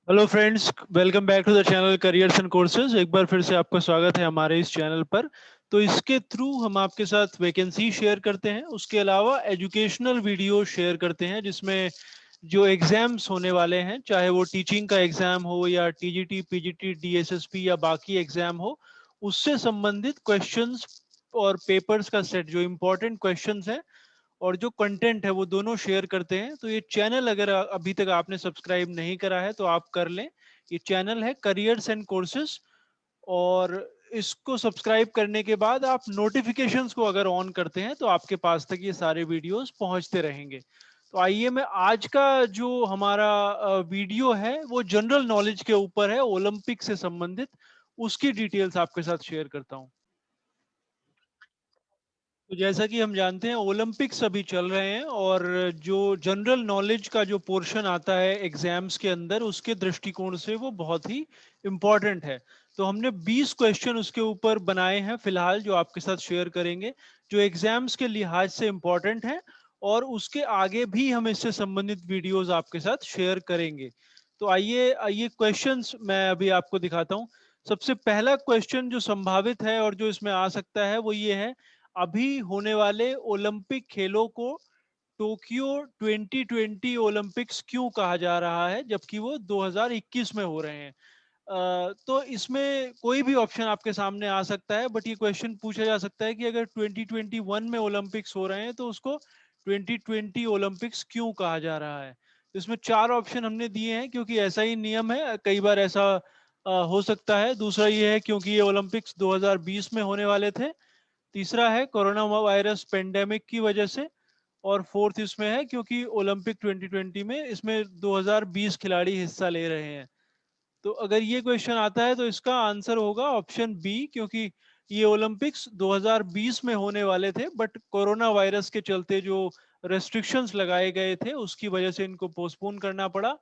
Hello friends, welcome back to the channel careers and courses. एक बार फिर से आपका स्वागत है हमारे इस चैनल पर। तो इसके थ्रू हम आपके साथ वैकेंसी शेयर करते हैं, उसके अलावा एजुकेशनल वीडियो शेयर करते हैं जिसमें जो एग्जाम्स होने वाले हैं, चाहे वो टीचिंग का एग्जाम हो या टीजीटी पीजीटी डीएसएसपी या बाकी एग्जाम हो, उससे संबंधित क्वेश्चंस और पेपर्स का सेट, जो इम्पोर्टेंट क्वेश्चंस हैं और जो कंटेंट है वो दोनों शेयर करते हैं। तो ये चैनल अगर अभी तक आपने सब्सक्राइब नहीं करा है तो आप कर लें। ये चैनल है करियर्स एंड कोर्सेज, और इसको सब्सक्राइब करने के बाद आप नोटिफिकेशंस को अगर ऑन करते हैं तो आपके पास तक ये सारे वीडियोस पहुंचते रहेंगे। तो आइए, मैं आज का जो हमारा वीडियो है वो जनरल नॉलेज के ऊपर है, ओलंपिक से संबंधित। उसकी डिटेल्स आपके साथ शेयर करता हूं। तो जैसा कि हम जानते हैं, ओलंपिक्स अभी चल रहे हैं और जो जनरल नॉलेज का जो पोर्शन आता है एग्जाम्स के अंदर, उसके दृष्टिकोण से वो बहुत ही इम्पोर्टेंट है। तो हमने 20 क्वेश्चन उसके ऊपर बनाए हैं फिलहाल, जो आपके साथ शेयर करेंगे, जो एग्जाम्स के लिहाज से इम्पोर्टेंट है। और उसके आगे भी हम इससे संबंधित वीडियोस आपके साथ शेयर करेंगे। तो आइए आइए क्वेश्चंस मैं अभी आपको दिखाता हूं। सबसे पहला क्वेश्चन जो संभावित है और जो इसमें आ सकता है वो ये है: अभी होने वाले ओलंपिक खेलों को टोक्यो 2020 ओलंपिक्स क्यों कहा जा रहा है, जबकि वो 2021 में हो रहे हैं? तो इसमें कोई भी ऑप्शन आपके सामने आ सकता है, बट ये क्वेश्चन पूछा जा सकता है कि अगर 2021 में ओलंपिक्स हो रहे हैं तो उसको 2020 ओलंपिक्स क्यों कहा जा रहा है? तो इसमें चार ऑप्शन हमने दिए हैं क्योंकि ऐसा ही नियम है, कई बार ऐसा हो सकता है। दूसरा ये है क्योंकि ये ओलंपिक्स 2020 में होने वाले थे। तीसरा है कोरोना वायरस पेंडेमिक की वजह से। और फोर्थ इसमें है क्योंकि ओलंपिक 2020 में इसमें 2020 खिलाड़ी हिस्सा ले रहे हैं। तो अगर ये क्वेश्चन आता है तो इसका आंसर होगा ऑप्शन बी, क्योंकि ये ओलंपिक्स 2020 में होने वाले थे, बट कोरोना वायरस के चलते जो रेस्ट्रिक्शंस लगाए गए थे उसकी वजह से इनको पोस्टपोन करना पड़ा।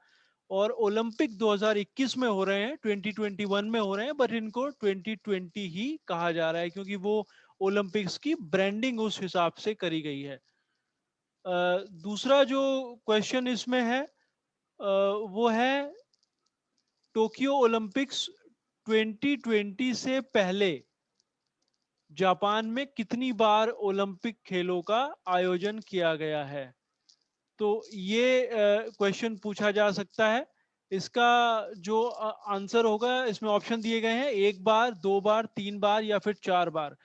और ओलंपिक 2021 में हो रहे हैं, 2021 में हो रहे हैं, बट इनको 2020 ही कहा जा रहा है क्योंकि वो ओलंपिक्स की ब्रांडिंग उस हिसाब से करी गई है। दूसरा जो क्वेश्चन इसमें है वो है: टोक्यो ओलंपिक्स 2020 से पहले जापान में कितनी बार ओलंपिक खेलों का आयोजन किया गया है? तो ये क्वेश्चन पूछा जा सकता है। इसका जो आंसर होगा, इसमें ऑप्शन दिए गए हैं: एक बार, दो बार, तीन बार या फिर चार बार।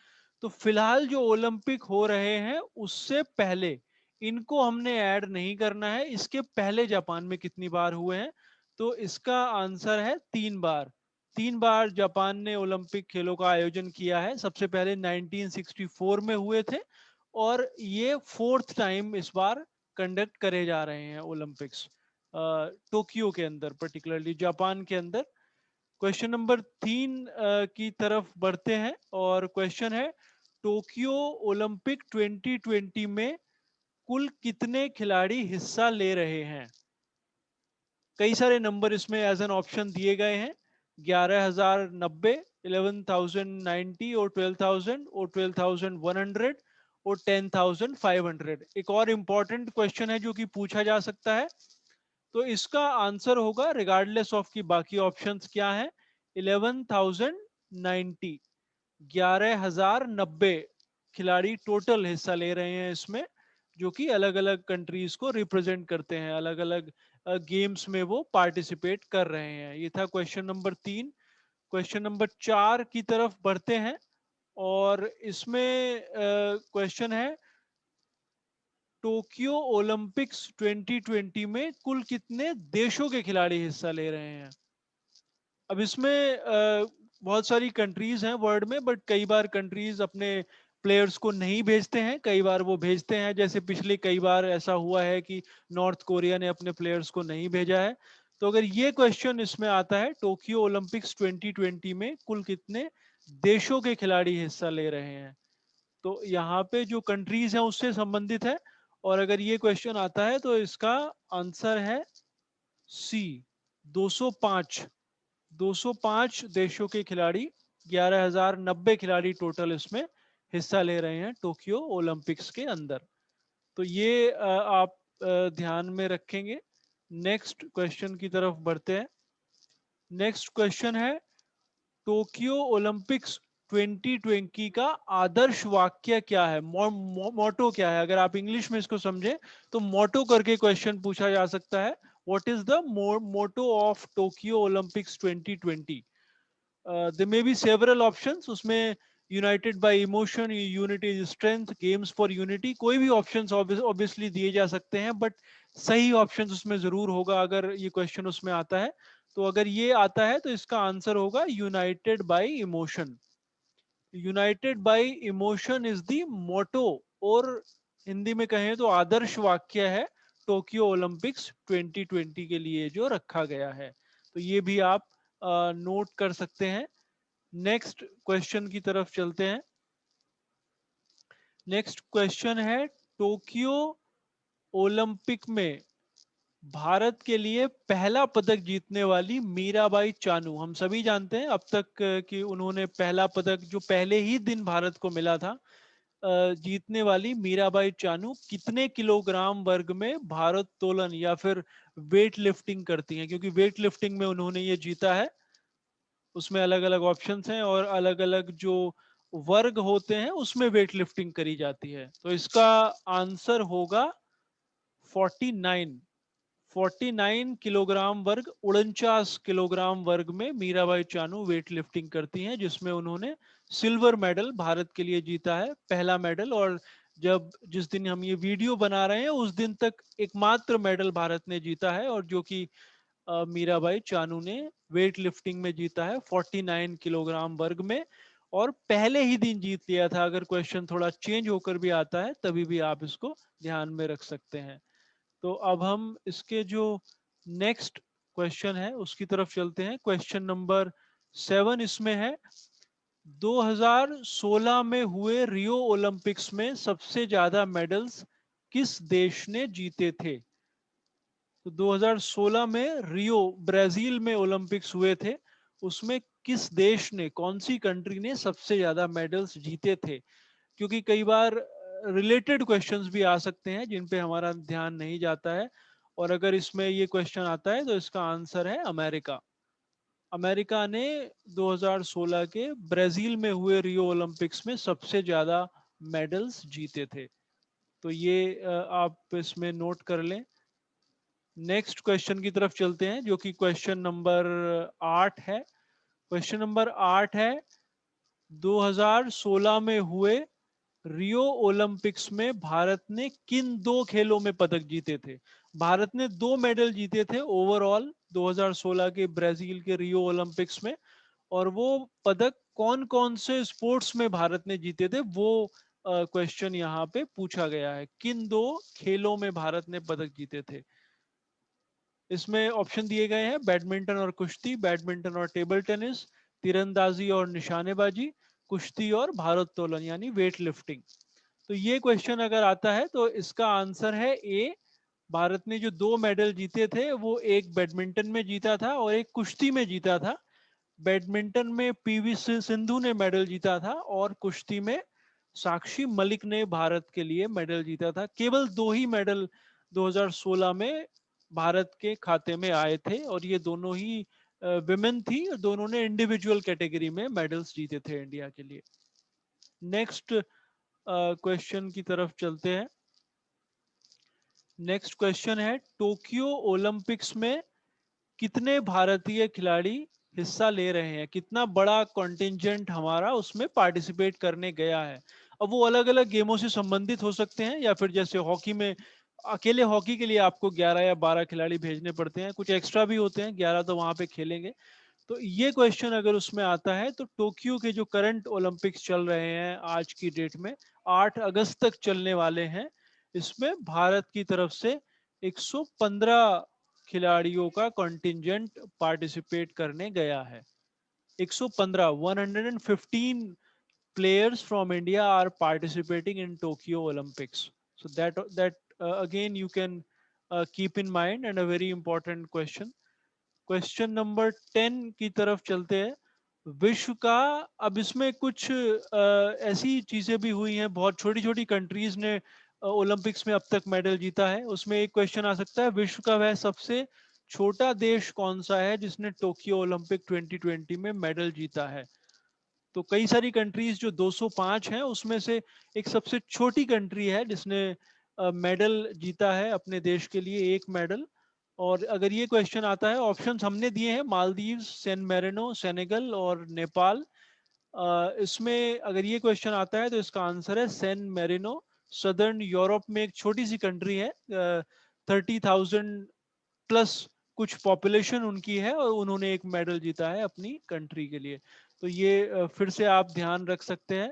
तो फिलहाल जो ओलंपिक हो रहे हैं उससे पहले इनको हमने ऐड नहीं करना है, इसके पहले जापान में कितनी बार हुए हैं? तो इसका आंसर है तीन बार। तीन बार जापान ने ओलंपिक खेलों का आयोजन किया है। सबसे पहले 1964 में हुए थे, और ये फोर्थ टाइम इस बार कंडक्ट करे जा रहे हैं ओलंपिक्स, टोक्यो के अंदर, पर्टिकुलरली जापान के अंदर। क्वेश्चन नंबर तीन की तरफ बढ़ते हैं, और क्वेश्चन है: टोक्यो ओलंपिक 2020 में कुल कितने खिलाड़ी हिस्सा ले रहे हैं? कई सारे नंबर इसमें एज एन ऑप्शन दिए गए हैं: 11,090, 11,090, और 12,000, और 12,100, और 10,500। एक और इम्पॉर्टेंट क्वेश्चन है जो कि पूछा जा सकता है। तो इसका आंसर होगा, रिगार्डलेस ऑफ की बाकी ऑप्शंस क्या है, 11,090। 11,090 खिलाड़ी टोटल हिस्सा ले रहे हैं इसमें, जो कि अलग अलग कंट्रीज को रिप्रेजेंट करते हैं, अलग अलग गेम्स में वो पार्टिसिपेट कर रहे हैं। ये था क्वेश्चन नंबर तीन। क्वेश्चन नंबर चार की तरफ बढ़ते हैं, और इसमें क्वेश्चन है: टोक्यो ओलंपिक्स 2020 में कुल कितने देशों के खिलाड़ी हिस्सा ले रहे हैं? अब इसमें बहुत सारी कंट्रीज हैं वर्ल्ड में, बट कई बार कंट्रीज अपने प्लेयर्स को नहीं भेजते हैं, कई बार वो भेजते हैं। जैसे पिछले कई बार ऐसा हुआ है कि नॉर्थ कोरिया ने अपने प्लेयर्स को नहीं भेजा है। तो अगर ये क्वेश्चन इसमें आता है, टोक्यो ओलंपिक्स 2020 में कुल कितने देशों के खिलाड़ी हिस्सा ले रहे हैं, तो यहाँ पे जो कंट्रीज हैं उससे संबंधित है। और अगर ये क्वेश्चन आता है तो इसका आंसर है सी, 205। 205 देशों के खिलाड़ी, 11,090 खिलाड़ी टोटल इसमें हिस्सा ले रहे हैं टोक्यो ओलंपिक्स के अंदर। तो ये आप ध्यान में रखेंगे। नेक्स्ट क्वेश्चन की तरफ बढ़ते हैं। नेक्स्ट क्वेश्चन है, टोक्यो ओलंपिक्स 2020 का आदर्श वाक्य क्या है, मोटो क्या है? अगर आप इंग्लिश में इसको समझे तो मोटो करके क्वेश्चन पूछा जा सकता है। What is the motto of Tokyo Olympics 2020? There may be several options, उसमें united by emotion, unity is strength, games for unity, कोई भी ऑप्शंस ऑब्वियसली दिए जा सकते हैं, बट सही ऑप्शन उसमें जरूर होगा अगर ये क्वेश्चन उसमें आता है। तो अगर ये आता है तो इसका आंसर होगा united by emotion. United by emotion is the motto, और हिंदी में कहें तो आदर्श वाक्य है टोक्यो ओलंपिक्स 2020 के लिए जो रखा गया है। तो ये भी आप नोट कर सकते हैं। नेक्स्ट क्वेश्चन की तरफ चलते हैं। नेक्स्ट क्वेश्चन है, टोक्यो ओलंपिक में भारत के लिए पहला पदक जीतने वाली मीराबाई चानू, हम सभी जानते हैं अब तक कि उन्होंने पहला पदक जो पहले ही दिन भारत को मिला था, जीतने वाली मीराबाई चानू कितने किलोग्राम वर्ग में भारोत्तोलन या फिर वेट लिफ्टिंग करती हैं? क्योंकि वेट लिफ्टिंग में उन्होंने ये जीता है, उसमें अलग अलग ऑप्शंस हैं और अलग अलग जो वर्ग होते हैं उसमें वेट लिफ्टिंग करी जाती है। तो इसका आंसर होगा 49। 49 किलोग्राम वर्ग, 49 किलोग्राम वर्ग में मीराबाई चानू वेट लिफ्टिंग करती हैं, जिसमें उन्होंने सिल्वर मेडल भारत के लिए जीता है, पहला मेडल। और जब जिस दिन हम ये वीडियो बना रहे हैं उस दिन तक एकमात्र मेडल भारत ने जीता है, और जो कि मीराबाई चानू ने वेट लिफ्टिंग में जीता है 49 किलोग्राम वर्ग में, और पहले ही दिन जीत लिया था। अगर क्वेश्चन थोड़ा चेंज होकर भी आता है तभी भी आप इसको ध्यान में रख सकते हैं। तो अब हम इसके जो नेक्स्ट क्वेश्चन है उसकी तरफ चलते हैं। क्वेश्चन नंबर 7 इसमें है, 2016 में हुए रियो ओलंपिक्स में सबसे ज्यादा मेडल्स किस देश ने जीते थे? तो 2016 में रियो ब्राजील में ओलंपिक्स हुए थे, उसमें किस देश ने, कौन सी कंट्री ने सबसे ज्यादा मेडल्स जीते थे? क्योंकि कई बार रिलेटेड क्वेश्चंस भी आ सकते हैं जिन पे हमारा ध्यान नहीं जाता है, और अगर इसमें ये क्वेश्चन आता है तो इसका आंसर है अमेरिका। अमेरिका ने 2016 के ब्राजील में हुए रियो ओलंपिक्स में सबसे ज्यादा मेडल्स जीते थे। तो ये आप इसमें नोट कर लें। नेक्स्ट क्वेश्चन की तरफ चलते हैं जो कि क्वेश्चन नंबर 8 है। क्वेश्चन नंबर 8 है, 2016 में हुए रियो ओलंपिक्स में भारत ने किन दो खेलों में पदक जीते थे? भारत ने 2 मेडल जीते थे ओवरऑल 2016 के ब्राजील के रियो ओलंपिक्स में, और वो पदक कौन कौन से स्पोर्ट्स में भारत ने जीते थे वो क्वेश्चन यहाँ पे पूछा गया है। किन दो खेलों में भारत ने पदक जीते थे? इसमें ऑप्शन दिए गए हैं, बैडमिंटन और कुश्ती, बैडमिंटन और टेबल टेनिस, तीरंदाजी और निशानेबाजी, कुश्ती और भारोत्तोलन यानी वेट लिफ्टिंग। तो ये क्वेश्चन अगर आता है तो इसका आंसर है ए। भारत ने जो 2 मेडल जीते थे वो एक बैडमिंटन में जीता था और एक कुश्ती में जीता था। बैडमिंटन में पीवी सिंधु ने मेडल जीता था, और कुश्ती में साक्षी मलिक ने भारत के लिए मेडल जीता था। केवल 2 ही मेडल 2016 में भारत के खाते में आए थे, और ये दोनों ही विमेन थी, दोनों ने इंडिविजुअल कैटेगरी में मेडल्स जीते थे इंडिया के लिए। नेक्स्ट क्वेश्चन की तरफ चलते हैं। नेक्स्ट क्वेश्चन है, टोक्यो ओलंपिक्स में कितने भारतीय खिलाड़ी हिस्सा ले रहे हैं? कितना बड़ा कॉन्टिंजेंट हमारा उसमें पार्टिसिपेट करने गया है? अब वो अलग अलग गेमों से संबंधित हो सकते हैं, या फिर जैसे हॉकी में अकेले हॉकी के लिए आपको 11 या 12 खिलाड़ी भेजने पड़ते हैं, कुछ एक्स्ट्रा भी होते हैं, 11 तो वहां पे खेलेंगे। तो ये क्वेश्चन अगर उसमें आता है तो टोक्यो के जो करंट ओलंपिक्स चल रहे हैं आज की डेट में, 8 अगस्त तक चलने वाले हैं, इसमें भारत की तरफ से 115 खिलाड़ियों का कॉन्टिंजेंट पार्टिसिपेट करने गया है। 115, 115 players from India are participating in Tokyo Olympics. So that again you can keep in mind, and a very important question. Question number 10 की तरफ चलते हैं। विश्व का, अब इसमें कुछ ऐसी चीजें भी हुई हैं, बहुत छोटी छोटी कंट्रीज ने ओलंपिक्स में अब तक मेडल जीता है, उसमें एक क्वेश्चन आ सकता है, विश्व का वह सबसे छोटा देश कौन सा है जिसने टोक्यो ओलंपिक 2020 में मेडल जीता है? तो कई सारी कंट्रीज जो 205 हैं उसमें से एक सबसे छोटी कंट्री है जिसने मेडल जीता है अपने देश के लिए, एक मेडल। और अगर ये क्वेश्चन आता है, ऑप्शंस हमने दिए हैं, मालदीव, सैन मेरिनो, सेनेगल और नेपाल। इसमें अगर ये क्वेश्चन आता है तो इसका आंसर है सैन मेरिनो। सदर्न यूरोप में एक छोटी सी कंट्री है, 30,000 प्लस कुछ पॉपुलेशन उनकी है, और उन्होंने एक मेडल जीता है अपनी कंट्री के लिए। तो ये फिर से आप ध्यान रख सकते हैं।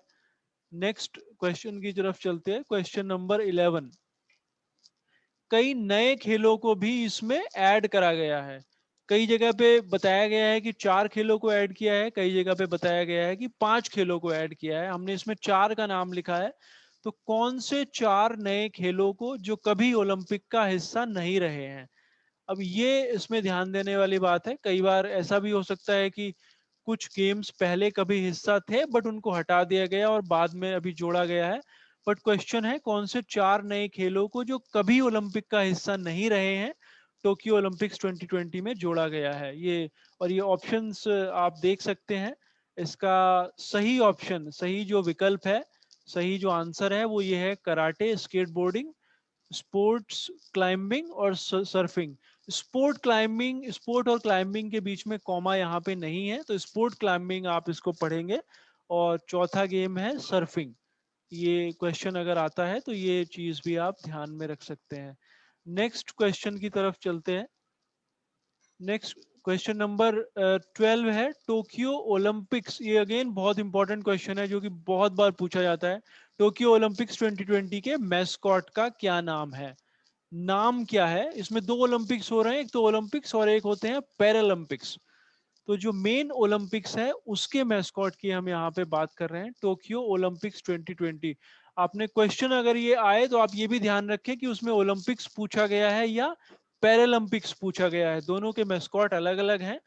नेक्स्ट क्वेश्चन की तरफ चलते हैं, क्वेश्चन नंबर 11। कई नए खेलों को भी इसमें ऐड करा गया है। कई जगह पे बताया गया है कि 4 खेलों को ऐड किया है, कई जगह पे बताया गया है कि 5 खेलों को ऐड किया है। हमने इसमें 4 का नाम लिखा है। तो कौन से 4 नए खेलों को जो कभी ओलंपिक का हिस्सा नहीं रहे हैं? अब ये इसमें ध्यान देने वाली बात है। कई बार ऐसा भी हो सकता है कि कुछ गेम्स पहले कभी हिस्सा थे बट उनको हटा दिया गया और बाद में अभी जोड़ा गया है। बट क्वेश्चन है कौन से 4 नए खेलों को जो कभी ओलंपिक का हिस्सा नहीं रहे हैं टोक्यो ओलंपिक्स 2020 में जोड़ा गया है ये। और ये ऑप्शंस आप देख सकते हैं। इसका सही ऑप्शन, सही जो विकल्प है, सही जो आंसर है वो ये है, कराटे, स्केटबोर्डिंग, स्पोर्ट्स क्लाइंबिंग और सर्फिंग। स्पोर्ट क्लाइंबिंग, स्पोर्ट और क्लाइंबिंग के बीच में कॉमा यहाँ पे नहीं है, तो स्पोर्ट क्लाइंबिंग आप इसको पढ़ेंगे। और चौथा गेम है सर्फिंग। ये क्वेश्चन अगर आता है तो ये चीज भी आप ध्यान में रख सकते हैं। नेक्स्ट क्वेश्चन की तरफ चलते हैं। नेक्स्ट क्वेश्चन नंबर 12 है, टोक्यो ओलंपिक्स। ये अगेन बहुत इंपॉर्टेंट क्वेश्चन है जो कि बहुत बार पूछा जाता है। टोक्यो ओलंपिक्स 2020 के मैस्कॉट का क्या नाम है? नाम क्या है? इसमें 2 ओलंपिक्स हो रहे हैं, एक तो ओलंपिक्स और एक होते हैं पैरालंपिक्स। तो जो मेन ओलंपिक्स है उसके मैस्कॉट की हम यहाँ पे बात कर रहे हैं, टोक्यो ओलंपिक्स 2020। आपने क्वेश्चन अगर ये आए तो आप ये भी ध्यान रखें कि उसमें ओलंपिक्स पूछा गया है या पैरालंपिक्स पूछा गया है, दोनों के मैस्कॉट अलग अलग हैं।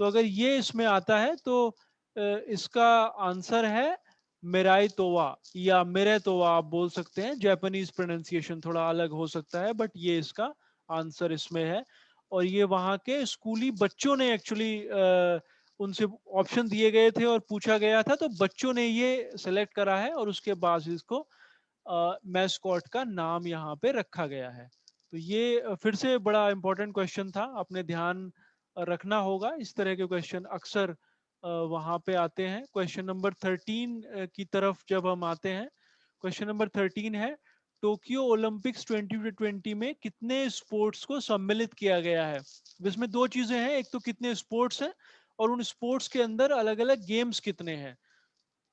तो अगर ये इसमें आता है तो इसका आंसर है मेराई तोवा या मेरे तोवा आप बोल सकते हैं। जापानीज प्रोनाउंसिएशन थोड़ा अलग हो सकता है बट ये इसका आंसर इसमें है। और ये वहाँ के स्कूली बच्चों ने एक्चुअली उनसे ऑप्शन दिए गए थे और पूछा गया था, तो बच्चों ने ये सेलेक्ट करा है और उसके बाद इसको मैस्कॉट का नाम यहाँ पे रखा गया है। तो ये फिर से बड़ा इंपॉर्टेंट क्वेश्चन था, अपने ध्यान रखना होगा। इस तरह के क्वेश्चन अक्सर वहाँ पे आते हैं। क्वेश्चन नंबर 13 की तरफ जब हम आते हैं, क्वेश्चन नंबर 13 है, टोक्यो ओलंपिक्स 2020 में कितने स्पोर्ट्स को सम्मिलित किया गया है? इसमें दो चीजें हैं, एक तो कितने स्पोर्ट्स हैं और उन स्पोर्ट्स के अंदर अलग अलग गेम्स कितने हैं।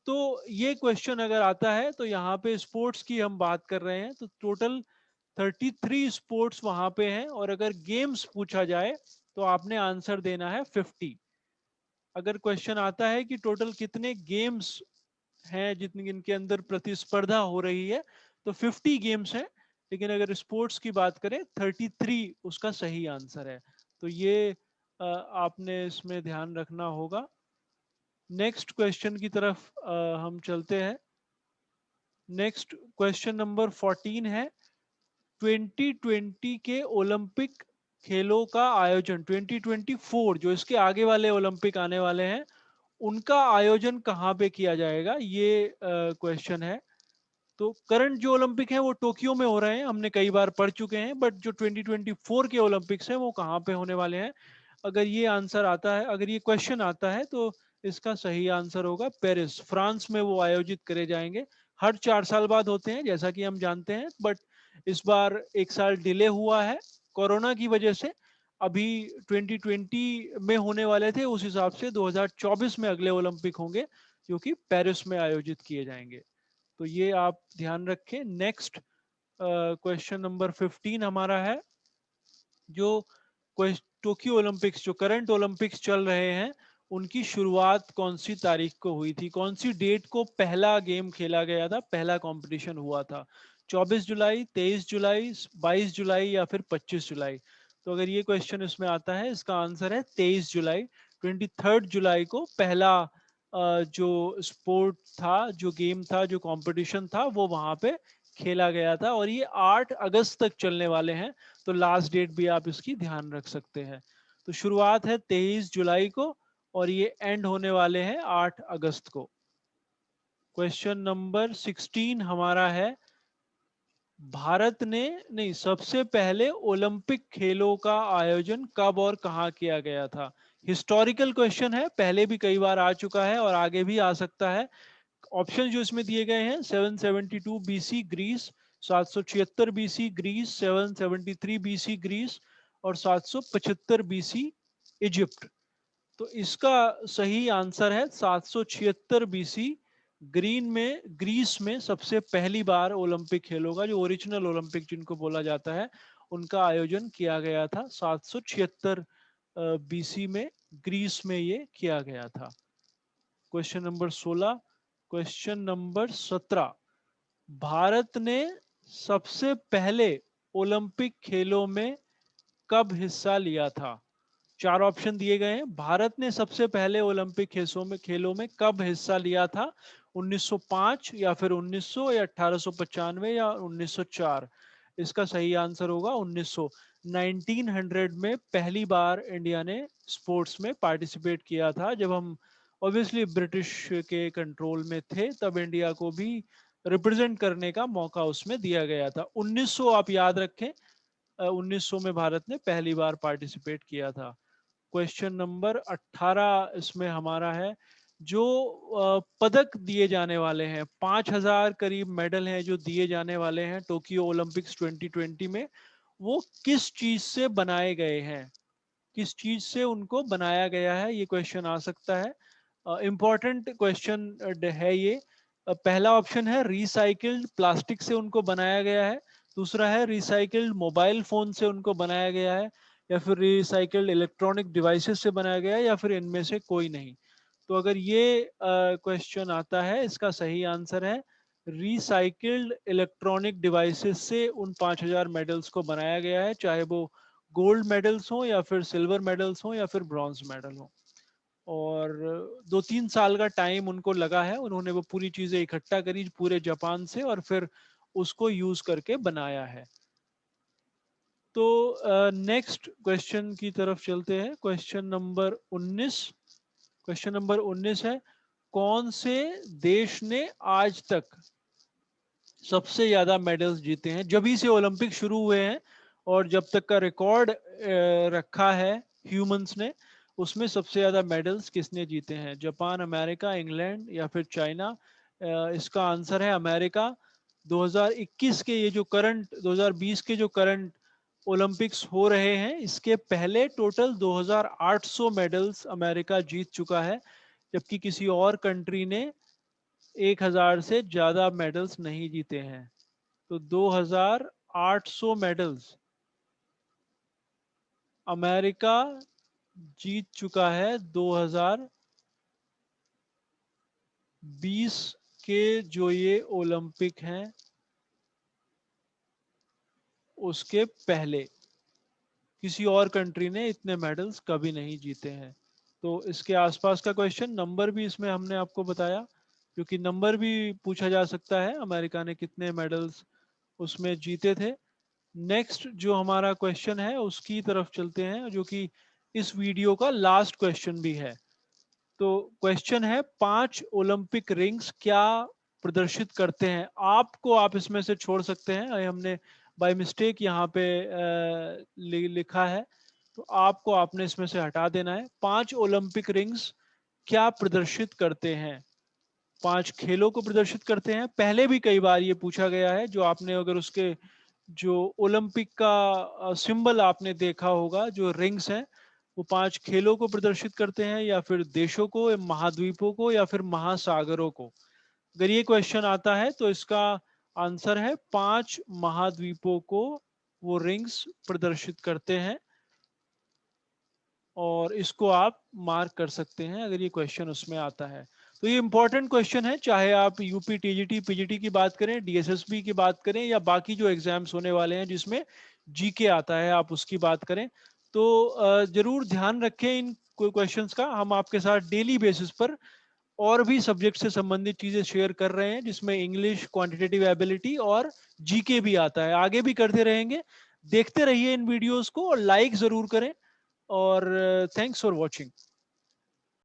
तो ये क्वेश्चन अगर आता है तो यहाँ पे स्पोर्ट्स की हम बात कर रहे हैं, तो टोटल 33 स्पोर्ट्स वहां पे हैं। और अगर गेम्स पूछा जाए तो आपने आंसर देना है 50। अगर क्वेश्चन आता है कि टोटल कितने गेम्स हैं जितने इनके अंदर प्रतिस्पर्धा हो रही है, तो 50 गेम्स हैं। लेकिन अगर स्पोर्ट्स की बात करें 33 उसका सही आंसर है। तो ये आपने इसमें ध्यान रखना होगा। नेक्स्ट क्वेश्चन की तरफ हम चलते हैं। नेक्स्ट क्वेश्चन नंबर 14 है, 2020 के ओलंपिक खेलों का आयोजन 2024 जो इसके आगे वाले ओलंपिक आने वाले हैं उनका आयोजन कहाँ पे किया जाएगा, ये क्वेश्चन है। तो करंट जो ओलंपिक है वो टोक्यो में हो रहे हैं, हमने कई बार पढ़ चुके हैं, बट जो 2024 के ओलंपिक्स हैं वो कहाँ पे होने वाले हैं? अगर ये आंसर आता है, अगर ये क्वेश्चन आता है तो इसका सही आंसर होगा पेरिस, फ्रांस में वो आयोजित करे जाएंगे। हर 4 साल बाद होते हैं जैसा कि हम जानते हैं, बट इस बार 1 साल डिले हुआ है कोरोना की वजह से। अभी 2020 में होने वाले थे, उस हिसाब से 2024 में अगले ओलंपिक होंगे जो कि पेरिस में आयोजित किए जाएंगे। तो ये आप ध्यान रखें। नेक्स्ट क्वेश्चन नंबर 15 हमारा है, जो टोक्यो ओलंपिक्स, जो करंट ओलंपिक्स चल रहे हैं उनकी शुरुआत कौन सी तारीख को हुई थी? कौन सी डेट को पहला गेम खेला गया था, पहला कंपटीशन हुआ था? 24 जुलाई, 23 जुलाई, 22 जुलाई या फिर 25 जुलाई? तो अगर ये क्वेश्चन इसमें आता है, इसका आंसर है 23 जुलाई। 23 जुलाई को पहला जो स्पोर्ट था, जो गेम था, जो कंपटीशन था वो वहां पे खेला गया था, और ये 8 अगस्त तक चलने वाले हैं। तो लास्ट डेट भी आप इसकी ध्यान रख सकते हैं। तो शुरुआत है 23 जुलाई को और ये एंड होने वाले हैं 8 अगस्त को। क्वेश्चन नंबर 16 हमारा है, भारत ने नहीं, सबसे पहले ओलंपिक खेलों का आयोजन कब और कहां किया गया था? हिस्टोरिकल क्वेश्चन है, पहले भी कई बार आ चुका है और आगे भी आ सकता है। ऑप्शन जो इसमें दिए गए हैं, 772 BC Greece, 776 BC Greece, 773 BC Greece और 775 बीसी इजिप्ट। तो इसका सही आंसर है 776 बीसी। ग्रीस में सबसे पहली बार ओलंपिक खेलों का, जो ओरिजिनल ओलंपिक जिनको बोला जाता है, उनका आयोजन किया गया था 776 बीसी में, ग्रीस में ये किया गया था। Question number 16। Question number 17, Bharat ने सबसे पहले ओलंपिक खेलों में कब हिस्सा लिया था? चार ऑप्शन दिए गए हैं। भारत ने सबसे पहले ओलंपिक खेलों में कब हिस्सा लिया था? 1905 या फिर 1900 या 1895 या 1904? इसका सही आंसर होगा 1900। 1900 में पहली बार इंडिया ने स्पोर्ट्स में पार्टिसिपेट किया था। जब हम ऑब्वियसली ब्रिटिश के कंट्रोल में थे, तब इंडिया को भी रिप्रेजेंट करने का मौका उसमें दिया गया था। 1900 आप याद रखें, 1900 में भारत ने पहली बार पार्टिसिपेट किया था। क्वेश्चन नंबर 18 इसमें हमारा है, जो पदक दिए जाने वाले हैं, 5000 करीब मेडल हैं जो दिए जाने वाले हैं टोक्यो ओलंपिक्स 2020 में, वो किस चीज से बनाए गए हैं? किस चीज से उनको बनाया गया है, ये क्वेश्चन आ सकता है। इंपॉर्टेंट क्वेश्चन है ये। पहला ऑप्शन है रिसाइकिल्ड प्लास्टिक से उनको बनाया गया है, दूसरा है रिसाइकिल्ड मोबाइल फोन से उनको बनाया गया है, या फिर रिसाइकिल्ड इलेक्ट्रॉनिक डिवाइसेस से बनाया गया है, या फिर इनमें से कोई नहीं। तो अगर ये क्वेश्चन आता है, इसका सही आंसर है रिसाइकिल्ड इलेक्ट्रॉनिक डिवाइसेस से उन 5000 मेडल्स को बनाया गया है, चाहे वो गोल्ड मेडल्स हो या फिर सिल्वर मेडल्स हो या फिर ब्रॉन्ज मेडल हो। और 2-3 साल का टाइम उनको लगा है, उन्होंने वो पूरी चीजें इकट्ठा करी पूरे जापान से और फिर उसको यूज करके बनाया है। तो नेक्स्ट क्वेश्चन की तरफ चलते हैं। Question number 19। क्वेश्चन नंबर 19 है, कौन से देश ने आज तक सबसे ज्यादा मेडल्स जीते हैं? जब ही से ओलंपिक शुरू हुए हैं और जब तक का रिकॉर्ड रखा है ह्यूमंस ने, उसमें सबसे ज्यादा मेडल्स किसने जीते हैं? जापान, अमेरिका, इंग्लैंड या फिर चाइना? इसका आंसर है अमेरिका। 2021 के ये जो करंट 2020 के जो करंट ओलंपिक्स हो रहे हैं, इसके पहले टोटल 2800 मेडल्स अमेरिका जीत चुका है, जबकि किसी और कंट्री ने 1000 से ज्यादा मेडल्स नहीं जीते हैं। तो 2800 मेडल्स अमेरिका जीत चुका है 2020 के जो ये ओलंपिक हैं उसके पहले। किसी और कंट्री ने इतने मेडल्स कभी नहीं जीते हैं। तो इसके आसपास का क्वेश्चन, नंबर भी इसमें हमने आपको बताया, क्योंकि नंबर भी पूछा जा सकता है अमेरिका ने कितने मेडल्स उसमें जीते थे। नेक्स्ट जो हमारा क्वेश्चन है उसकी तरफ चलते हैं, जो कि इस वीडियो का लास्ट क्वेश्चन भी है। तो क्वेश्चन है, 5 ओलंपिक रिंग्स क्या प्रदर्शित करते हैं? आपको आप इसमें से छोड़ सकते हैं, हमने बाय मिस्टेक यहाँ पे लिखा है, तो आपको आपने इसमें से हटा देना है। 5 ओलंपिक रिंग्स क्या प्रदर्शित करते हैं? 5 खेलों को प्रदर्शित करते हैं। पहले भी कई बार ये पूछा गया है, जो आपने अगर उसके जो ओलंपिक का सिंबल आपने देखा होगा, जो रिंग्स हैं, वो 5 खेलों को प्रदर्शित करते हैं, या फिर देशों को, या महाद्वीपों को, या फिर महासागरों को? अगर ये क्वेश्चन आता है तो इसका आंसर है 5 महाद्वीपों को वो रिंग्स प्रदर्शित करते हैं, और इसको आप मार्क कर सकते हैं अगर ये क्वेश्चन उसमें आता है। तो ये इंपॉर्टेंट क्वेश्चन है, चाहे आप यूपी टीजीटी पीजीटी की बात करें, डीएसएसबी की बात करें, या बाकी जो एग्जाम्स होने वाले हैं जिसमें जीके आता है, आप उसकी बात करें। तो जरूर ध्यान रखें इन क्वेश्चंस का। हम आपके साथ डेली बेसिस पर और भी सब्जेक्ट से संबंधित चीजें शेयर कर रहे हैं, जिसमें इंग्लिश, क्वांटिटेटिव एबिलिटी और जीके भी आता है। आगे भी करते रहेंगे। देखते रहिए इन वीडियोस को और लाइक जरूर करें। और थैंक्स फॉर वॉचिंग।